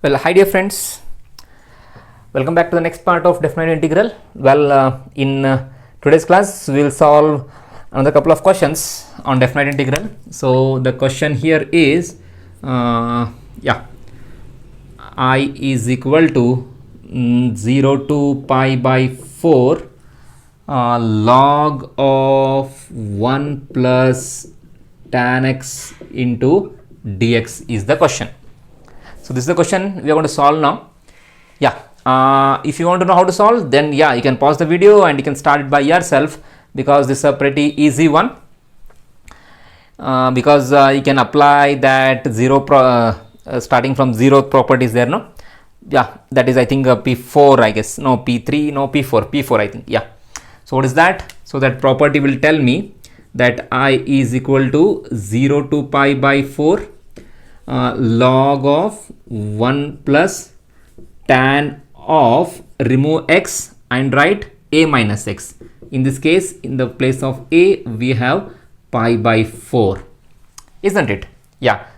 Well, hi dear friends, welcome back to the next part of definite integral. In today's class we will solve another couple of questions on definite integral. So the question here is I is equal to 0 to pi by 4 log of 1 plus tan x into dx is the question. So this is the question we are going to solve now. If you want to know how to solve, then you can pause the video and you can start it by yourself, because this is a pretty easy one. Because you can apply that starting from 0th properties there, no? That is I think P4, I guess. No, P3, no, P4 I think. So what is that? So that property will tell me that I is equal to 0 to pi by 4 log of 1 plus tan of remove x and write a minus x. In this case, in the place of a we have pi by 4, isn't it?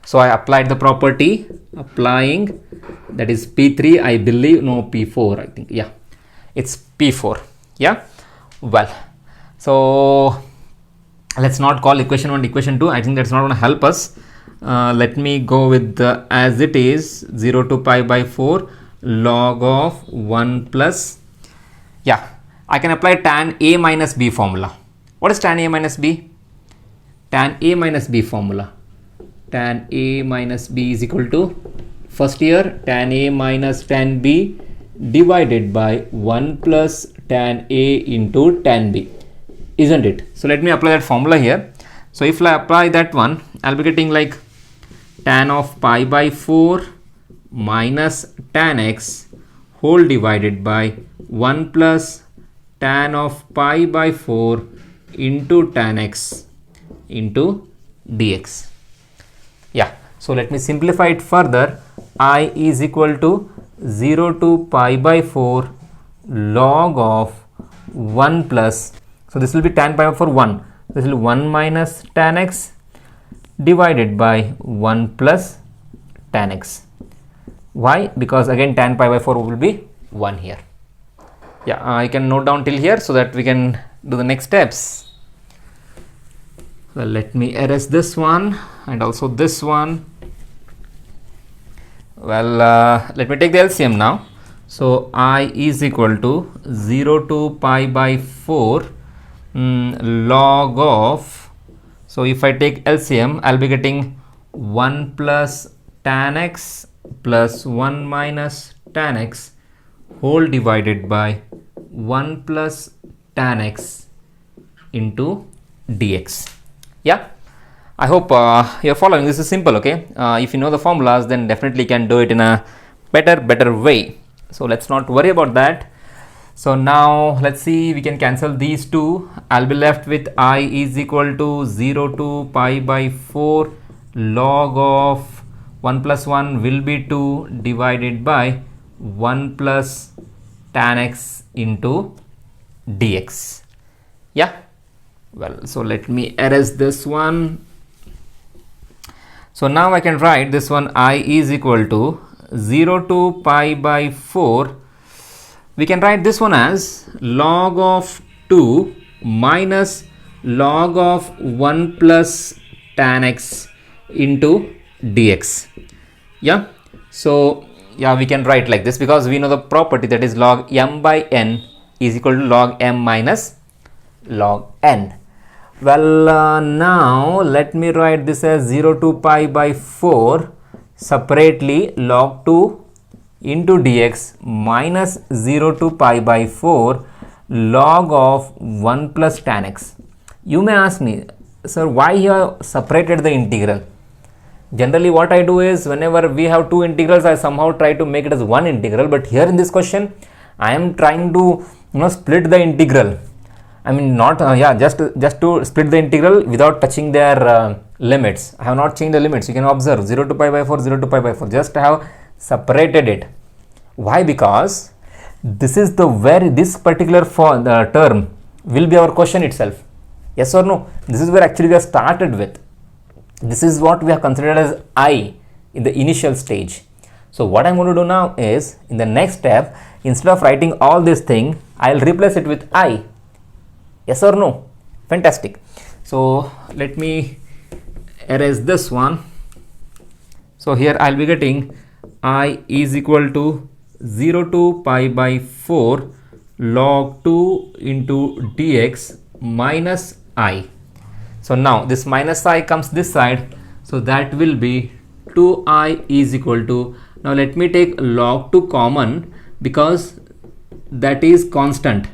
So I applied the property, applying, that is P3 I believe, no, P4 I think. It's P4. Well, so let's not call equation 1 equation 2. I think that's not going to help us. Let me go with as it is, 0 to pi by 4 log of 1 plus, I can apply tan a minus b formula. What is tan a minus b? Tan a minus b formula. Tan a minus b is equal to, first here, tan a minus tan b divided by 1 plus tan a into tan b, isn't it? So let me apply that formula here. So if I apply that one, I'll be getting like tan of pi by 4 minus tan x whole divided by 1 plus tan of pi by 4 into tan x into dx. So let me simplify it further. I is equal to 0 to pi by 4 log of 1 plus, so this will be tan pi by 4 1, this will be 1 minus tan x divided by 1 plus tan x. Why? Because again tan pi by 4 will be 1 here. I can note down till here so that we can do the next steps. Well, let me erase this one and also this one. Well, let me take the LCM now. So I is equal to 0 to pi by 4 log of, so if I take LCM, I'll be getting 1 plus tan x plus 1 minus tan x whole divided by 1 plus tan x into dx. I hope you're following. This is simple, okay? If you know the formulas, then definitely can do it in a better way. So let's not worry about that. So now let's see, we can cancel these two. I'll be left with I is equal to 0 to pi by 4 log of 1 plus 1 will be 2 divided by 1 plus tan x into dx. Well, so let me erase this one. So now I can write this one, I is equal to 0 to pi by 4. We can write this one as log of 2 minus log of 1 plus tan x into dx. So we can write like this, because we know the property, that is log m by n is equal to log m minus log n. Well, now let me write this as 0 to pi by 4 separately log 2 into dx minus 0 to pi by 4 log of 1 plus tan x. You may ask me, sir, why you have separated the integral? Generally what I do is, whenever we have two integrals, I somehow try to make it as one integral, but here in this question I am trying to split the integral. I mean, not just to split the integral without touching their limits. I have not changed the limits. You can observe 0 to pi by 4, 0 to pi by 4, just I have separated it. Why? Because this is this particular term will be our question itself. Yes or no? This is where actually we have started with. This is what we have considered as I in the initial stage. So what I'm going to do now is, in the next step, instead of writing all this thing, I'll replace it with I. Yes or no? Fantastic. So let me erase this one. So here I'll be getting I is equal to 0 to pi by 4 log 2 into dx minus I. So now this minus I comes this side, so that will be 2I is equal to, now let me take log 2 common because that is constant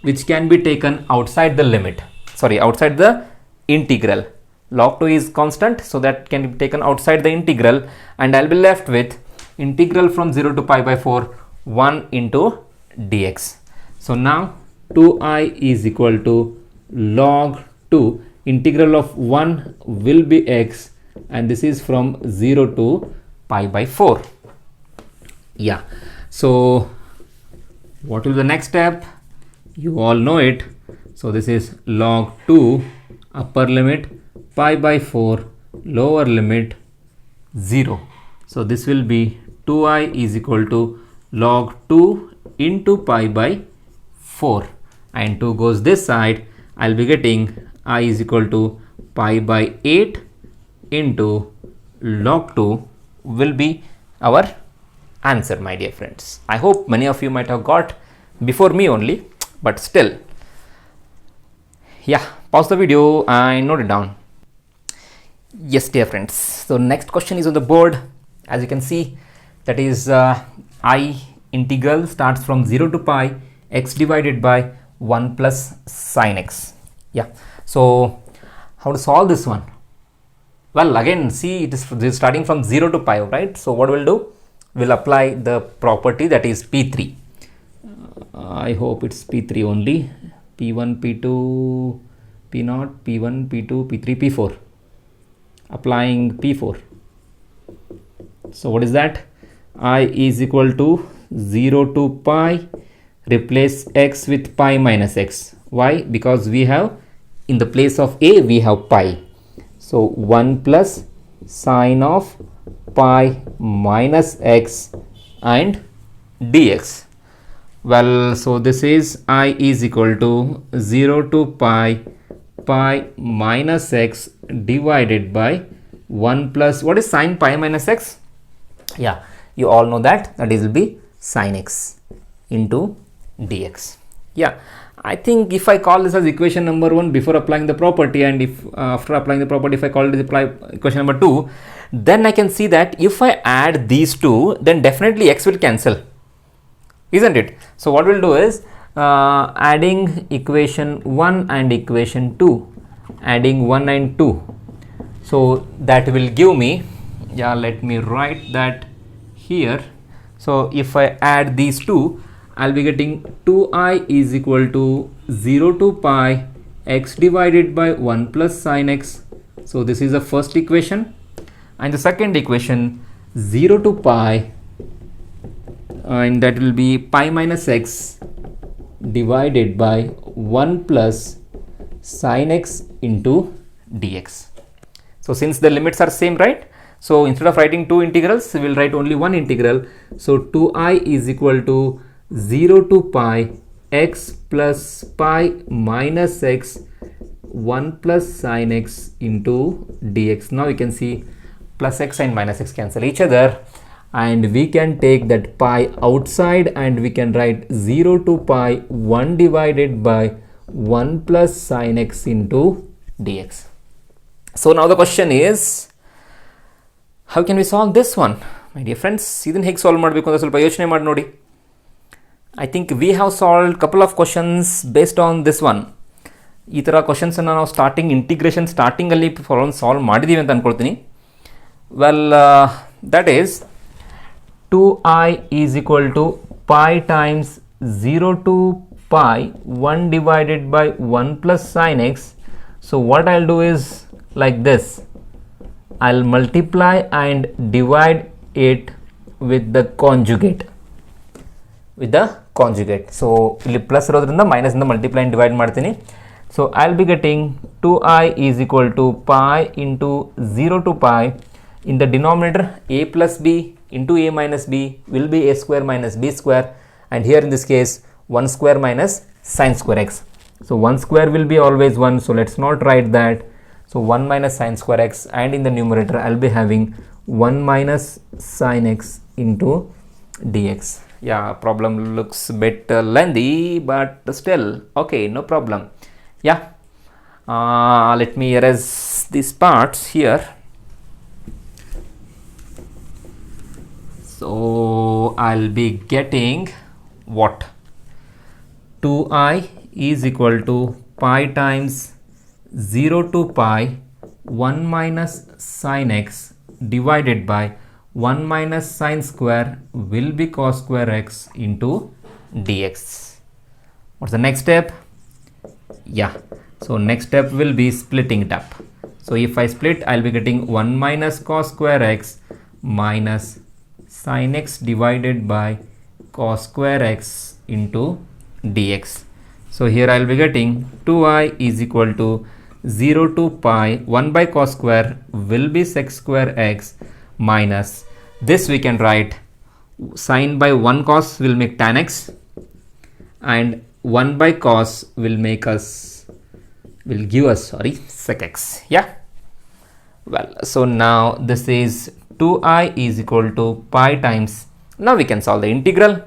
which can be taken outside the limit, sorry, outside the integral. Log 2 is constant, so that can be taken outside the integral, and I'll be left with integral from 0 to pi by 4 1 into dx. So now 2I is equal to log 2, integral of 1 will be x, and this is from 0 to pi by 4. Yeah, so what will be the next step? You all know it. So this is log 2 upper limit pi by 4 lower limit 0. So this will be 2I is equal to log 2 into pi by 4, and 2 goes this side. I'll be getting I is equal to pi by 8 into log 2 will be our answer, my dear friends. I hope many of you might have got before me only, but still, yeah, pause the video and note it down. Yes, dear friends, so next question is on the board. As you can see, that is I integral starts from 0 to pi x divided by 1 plus sine x. Yeah, so how to solve this one? Well, again, see, it is starting from 0 to pi, right? So what we'll do, we'll apply the property that is P3. I hope it's P3 only. P1, P2, P0, P1, P2, P3, P4. Applying P4. So what is that? I is equal to 0 to pi, replace x with pi minus x. Why? Because we have, in the place of a, we have pi. So 1 plus sine of pi minus x and dx. Well, so this is I is equal to 0 to pi minus x divided by 1 plus, what is sine pi minus x? Yeah, you all know that is will be sine x into dx. Yeah, I think if I call this as equation number 1 before applying the property, and if after applying the property, if I call it as equation number 2, then I can see that if I add these two, then definitely x will cancel, isn't it? So what we'll do is adding equation 1 and equation 2, adding 1 and 2. So that will give me, yeah, let me write that here. So if I add these two, I'll be getting 2I is equal to 0 to pi x divided by 1 plus sine x. So this is the first equation, and the second equation 0 to pi, and that will be pi minus x divided by 1 plus sine x into dx. So since the limits are same, right? So instead of writing two integrals, we will write only one integral. So 2I is equal to 0 to pi x plus pi minus x 1 plus sine x into dx. Now you can see plus x and minus x cancel each other, and we can take that pi outside and we can write 0 to pi 1 divided by 1 plus sine x into dx. So now the question is, how can we solve this one, my dear friends? ಇದನ್ನು ಹೇಗೆ solve ಮಾಡಬೇಕು ಅಂತ ಸ್ವಲ್ಪ ಯೋಚನೆ ಮಾಡಿ ನೋಡಿ. I think we have solved couple of questions based on this one. ಈ ಥರ ಕ್ವಶನ್ಸನ್ನು ನಾವು ಸ್ಟಾರ್ಟಿಂಗ್ ಇಂಟಿಗ್ರೇಷನ್ ಸ್ಟಾರ್ಟಿಂಗಲ್ಲಿ ಸಾಲ್ವ್ ಮಾಡಿದ್ದೀವಿ ಅಂತ ಅಂದ್ಕೊಳ್ತೀನಿ. Well, that is 2I is equal to pi times 0 to pi 1 divided by 1 plus sine x. So what I'll do is like this. I'll multiply and divide it with the conjugate. So ಇಲ್ಲಿ plus ಇರೋದ್ರಿಂದ minus ಇಂದ multiply and divide ಮಾಡ್ತೀನಿ. So I'll be getting 2I is equal to pi into 0 to pi. In the denominator, a plus b into a minus b will be a square minus b square, and here in this case 1 square minus sine square x. So 1 square will be always 1, so let's not write that. So 1 minus sine square x, and in the numerator I'll be having 1 minus sine x into dx. Yeah, problem looks a bit lengthy, but still okay, no problem. Yeah, let me erase these parts here. So I'll be getting what? 2i is equal to pi times 0 to pi 1 minus sine x divided by 1 minus sine square will be cos square x into dx. What's the next step? Yeah, so next step will be splitting it up. So if I split, I'll be getting 1 minus cos square x minus sin x divided by cos square x into dx. So here I'll be getting 2i is equal to 0 to pi 1 by cos square will be sec square x minus this we can write sin by 1 cos will make tan x, and 1 by cos will give us sec x. Yeah, well, so now this is 2i is equal to pi times, now we can solve the integral.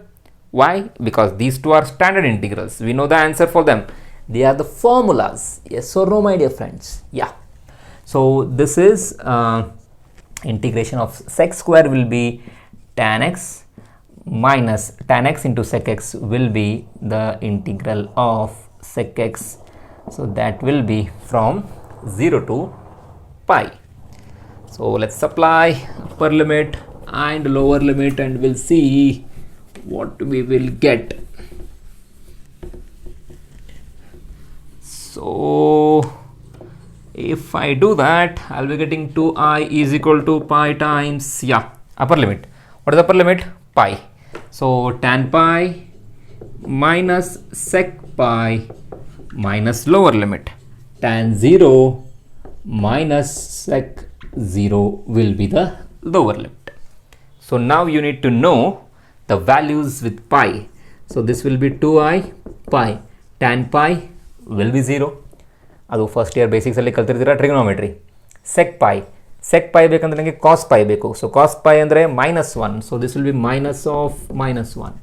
Why? Because these two are standard integrals, we know the answer for them, they are the formulas. Yes or no, my dear friends? Yeah, so this is integration of sec square will be tan x minus tan x into sec x will be the integral of sec x. So that will be from 0 to pi. So let's apply upper limit and lower limit and we'll see what we will get. So if I do that, I'll be getting 2i is equal to pi times, yeah, upper limit. What is upper limit? Pi. So tan pi minus sec pi minus lower limit. Tan 0 minus sec 0 will be the lower limit. So now you need to know the values with pi. So this will be 2i pi. Tan pi will be 0. ಅದು first year ಬೇಸಿಕ್ಸಲ್ಲಿ ಕಲ್ತಿರ್ತೀರ trigonometry. Sec pi ಬೇಕಂದ್ರೆ ನನಗೆ cos pi ಬೇಕು. So cos pi ಅಂದರೆ -1. So this will be minus of -1.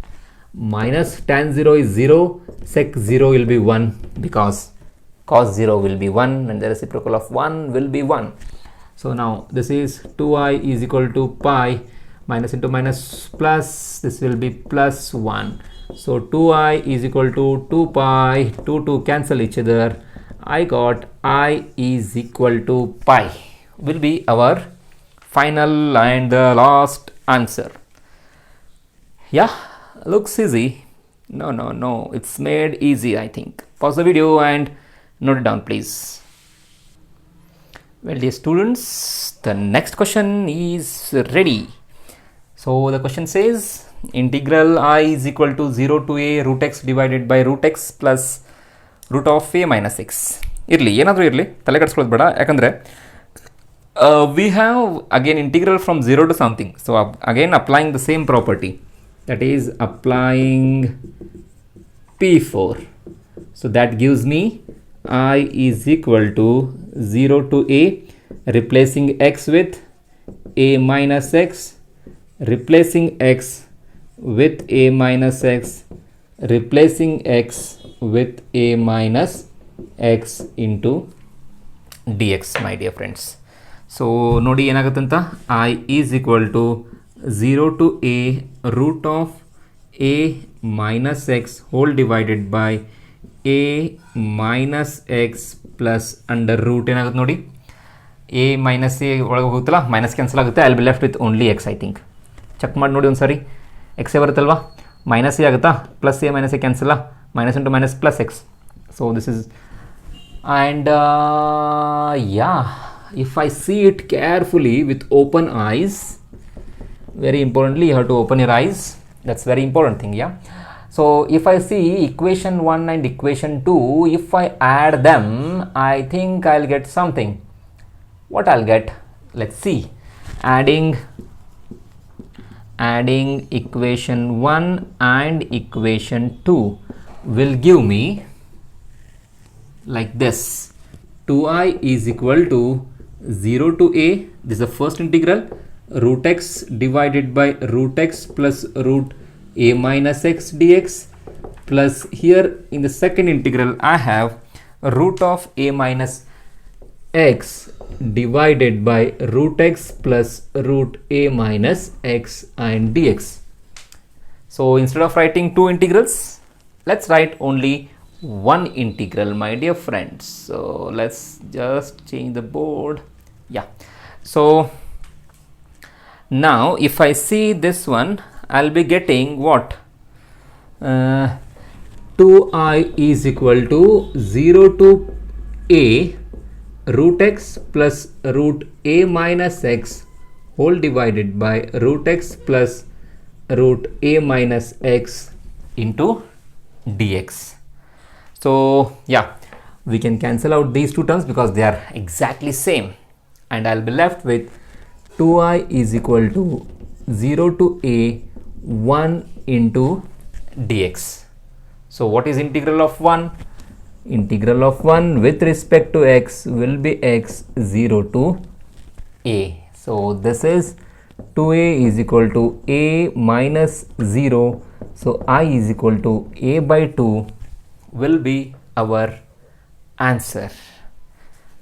Minus tan 0 is 0, sec 0 will be 1 because cos 0 will be 1 and the reciprocal of 1 will be 1. So now this is 2i is equal to pi, minus into minus plus, this will be plus 1. So 2i is equal to 2 pi, 2 cancel each other. I got I is equal to pi will be our final and the last answer. Yeah, looks easy. No, it's made easy. I think pause the video and note it down please. Well dear students, the next question is ready. So the question says integral I is equal to 0 to a root x divided by root x plus root of a minus x. ಇರಲಿ ಏನಾದರೂ ಇರಲಿ, ತಲೆ ಕೆಡಿಸ್ಕೊಳ್ಳೋದು ಬೇಡ. ಯಾಕಂದರೆ we have again integral from 0 to something. So again applying the same property, that is applying P4. So that gives me I is equal to 0 to a, replacing x with a minus x, replacing x with a minus x, replacing x with a minus x into dx, my dear friends. So ನೋಡಿ ಏನಾಗುತ್ತಂತ, I is equal to 0 to a root of a minus x whole divided by a minus x plus under root ಏನಾಗುತ್ತೆ ನೋಡಿ, a minus a ಒಳಗೆ ಹೋಗುತ್ತಲ್ಲ, minus cancel ಆಗುತ್ತೆ. I will be left with only x. I think check ಮಾಡಿ ನೋಡಿ ಒಂದು ಸಾರಿ. X a ಬರುತ್ತಲ್ವಾ, ಮೈನಸ್ ಎ ಆಗುತ್ತಾ, ಪ್ಲಸ್ ಎ ಮೈನಸ್ ಎ ಕ್ಯಾನ್ಸಲ್ಲ, minus into minus plus x. So this is and yeah, if I see it carefully with open eyes, very importantly you have to open your eyes, that's very important thing. Yeah, so if I see equation 1 and equation 2, if I add them, I think I'll get something. What I'll get, let's see. Adding adding equation 1 and equation 2 will give me like this. 2I is equal to 0 to a, this is the first integral, root x divided by root x plus root a minus x dx, plus here in the second integral I have root of a minus x divided by root x plus root a minus x and dx. So instead of writing two integrals, let's write only one integral, my dear friends. So let's just change the board. Yeah, so now if I see this one, I'll be getting what? 2I is equal to 0 to a root x plus root a minus x whole divided by root x plus root a minus x into dx. So yeah, we can cancel out these two terms because they are exactly same, and I'll be left with 2I is equal to 0 to a 1 into dx. So what is integral of 1? Integral of 1 with respect to x will be x 0 to a. So this is 2a is equal to a minus 0. So I is equal to a by 2 will be our answer.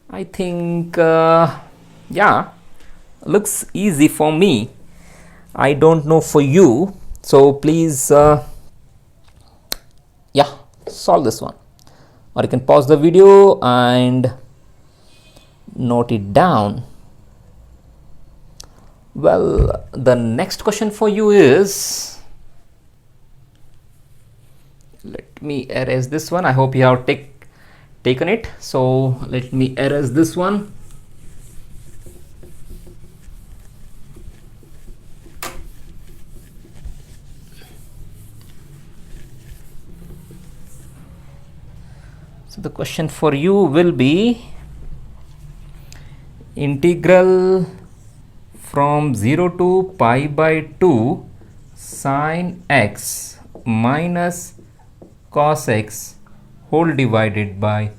I think yeah, looks easy for me. I don't know for you. So please yeah, solve this one, or you can pause the video and note it down. Well, the next question for you is, let me erase this one. I hope you have taken it. So let me erase this one. So the question for you will be integral from 0 to pi by 2 sine x minus cos x whole divided by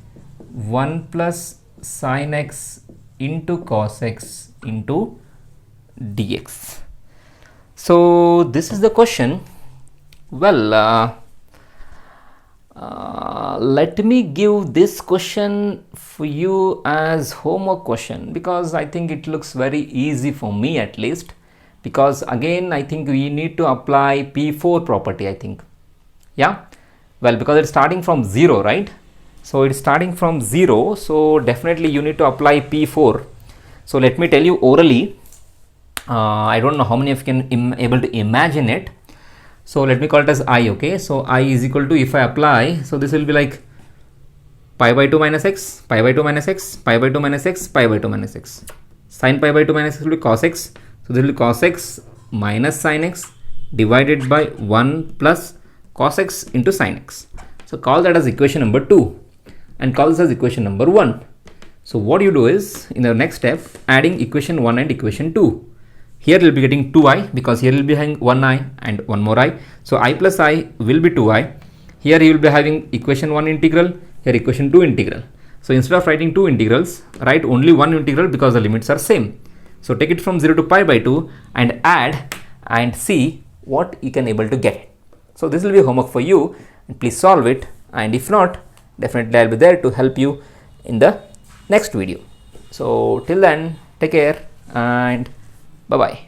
1 plus sine x into cos x into dx. So this is the question. Well, let me give this question for you as homework question, because I think it looks very easy for me at least, because again I think we need to apply P4 property, I think. Yeah, well, because it's starting from 0, right? So it's starting from 0, so definitely you need to apply P4. So let me tell you orally. I don't know how many of you can able to imagine it. So let me call it as I, okay? So I is equal to, if I apply, so this will be like pi by 2 minus x, pi by 2 minus x, pi by 2 minus x, pi by 2 minus x. Sin pi by 2 minus x will be cos x. So this will be cos x minus sin x divided by 1 plus cos x into sin x. So call that as equation number 2 and call this as equation number 1. So what you do is, in the next step, adding equation 1 and equation 2. Here we'll be getting 2i because here we'll be having 1i and one more I. So I plus I will be 2i. Here you will be having equation 1 integral, here equation 2 integral. So instead of writing two integrals, write only one integral because the limits are same. So take it from 0 to pi by 2 and add and see what you can able to get. So this will be homework for you, and please solve it, and if not, definitely I'll be there to help you in the next video. So till then, take care and bye bye.